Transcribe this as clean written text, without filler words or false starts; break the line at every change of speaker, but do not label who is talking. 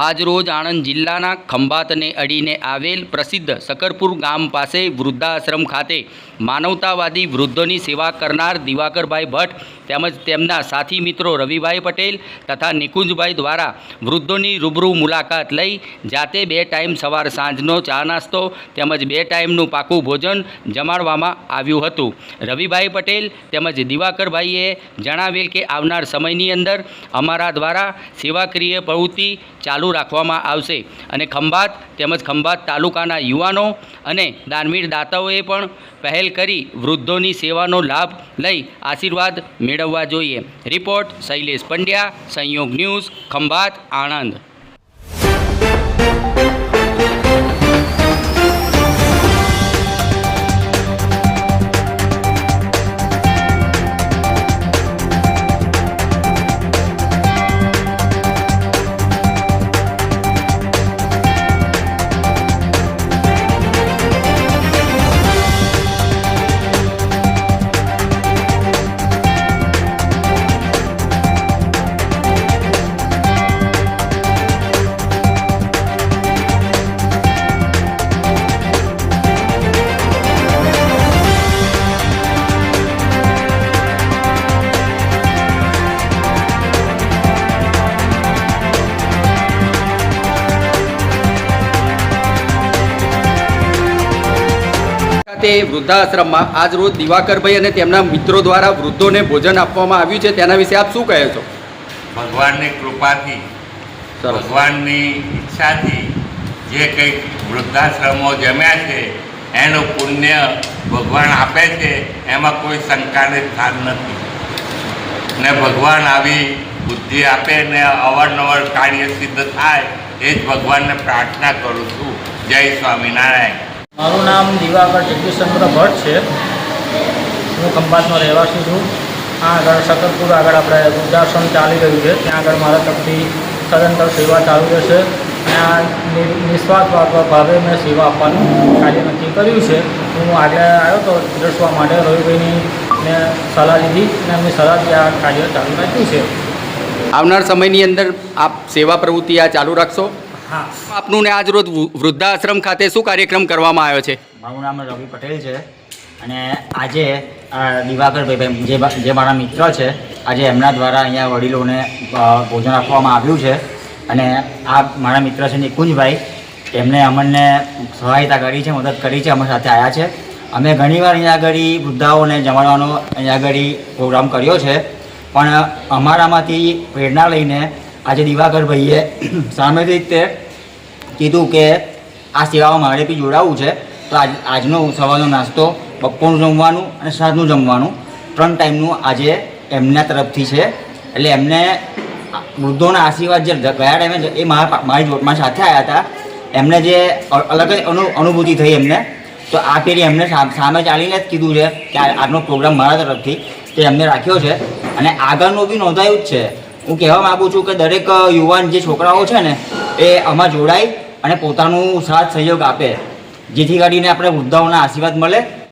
આજરોજ આણંદ જિલ્લાના ખંભાતને અડીને આવેલ પ્રસિદ્ધ શકરપુર ગામ પાસે વૃદ્ધાશ્રમ ખાતે માનવતાવાદી વૃદ્ધોની સેવા કરનાર દિવાકરભાઈ ભટ્ટ તેમજ તેમના સાથી મિત્રો રવિભાઈ પટેલ તથા નિકુંજભાઈ દ્વારા વૃદ્ધોની રૂબરૂ મુલાકાત લઈ જાતે 2 ટાઈમ સવાર સાંજનો ચા નાસ્તો તેમજ 2 ટાઈમનું પાકું ભોજન જમાડવામાં આવ્યું હતું। રવિભાઈ પટેલ તેમજ દિવાકરભાઈએ જણાવેલ કે આવનાર સમયની અંદર અમારા દ્વારા સેવાકીય પ્રવૃત્તિ ચાલુ રાખવામાં આવશે અને ખંભાત તેમજ ખંભાત તાલુકાના યુવાનો અને દાનવીર દાતાઓએ પણ પહેલ કરી વૃદ્ધોની સેવાનો લાભ લઈ આશીર્વાદ મેળવવા જોઈએ। રિપોર્ટ શૈલેષ પંડ્યા, સંયોગ ન્યૂઝ, ખંભાત, આણંદ। તે વૃદ્ધાશ્રમમાં આજ રોજ દિવાકરભાઈ અને તેમના મિત્રો દ્વારા વૃદ્ધોને ભોજન આપવામાં આવ્યું છે, તેના વિશે આપ શું કહે છો?
ભગવાનની કૃપાથી, ભગવાનની ઈચ્છાથી જે કંઈક વૃદ્ધાશ્રમો જમ્યા છે એનું પુણ્ય ભગવાન આપે છે, એમાં કોઈ શંકાને સ્થાન નથી ને ભગવાન આવી બુદ્ધિ આપે ને અવારનવાર કાર્ય સિદ્ધ થાય એ જ ભગવાનને પ્રાર્થના કરું છું। જય સ્વામિનારાયણ।
મારું નામ દિવાકર જગદીશચંદ્ર ભટ્ટ છે। હું ખંભાતનો રહેવાસી છું। આ આગળ શકરપુર આગળ આપણે વૃદ્ધાશ્રમ ચાલી રહ્યું છે, ત્યાં આગળ મારા તરફથી સદંતર સેવા ચાલુ રહેશે અને આ નિસ્વાર્થ ભાવે મેં સેવા આપવાનું કાર્ય નક્કી કર્યું છે। હું આગળ આવ્યો તો દર્શવા માટે રવિભાઈની મેં સલાહ લીધી અને એમની સલાહથી આ કાર્ય ચાલુ રાખ્યું છે।
આવનાર સમયની અંદર આપ સેવા પ્રવૃત્તિ આ ચાલુ રાખશો?
હા।
આપનું ને આજ રોજ વૃદ્ધાશ્રમ ખાતે શું કાર્યક્રમ કરવામાં આવ્યો છે?
મારું નામ રવિ પટેલ છે અને આજે દિવાકરભાઈ જે મારા મિત્ર છે, આજે એમના દ્વારા અહીંયા વડીલોને ભોજન આપવામાં આવ્યું છે અને આ મારા મિત્ર છે નિકુંજભાઈ, એમને અમને સહાયતા કરી છે, મદદ કરી છે, અમારી સાથે આવ્યા છે। અમે ઘણીવાર અહીંયા આગળ વૃદ્ધાઓને જમાડવાનો અહીંયા આગળ પ્રોગ્રામ કર્યો છે, પણ અમારામાંથી પ્રેરણા લઈને આજે દિવાકરભાઈએ સામેથી રીતે કીધું કે આ સેવામાં મારે બી જોડાવવું છે, તો આજનો સવારનો નાસ્તો, બપોરનું જમવાનું અને સાંજનું જમવાનું 3 ટાઈમનું આજે એમના તરફથી છે। એટલે એમને વૃદ્ધોના આશીર્વાદ જે ગયા ટાઈમે એ મારી સાથે આવ્યા હતા, એમને જે અલગ જ અનુભૂતિ થઈ એમને, તો આ પેઢી એમને સામે ચાલીને જ કીધું છે કે આજનો પ્રોગ્રામ મારા તરફથી તે એમને રાખ્યો છે અને આગળનું બી નોંધાયું જ છે। હું કહેવા માગું છું કે દરેક યુવાન જે છોકરાઓ છે ને એ આમાં જોડાય અને પોતાનું સાથ સહયોગ આપે, જેથી કરીને આપણે વૃદ્ધાઓના આશીર્વાદ મળે।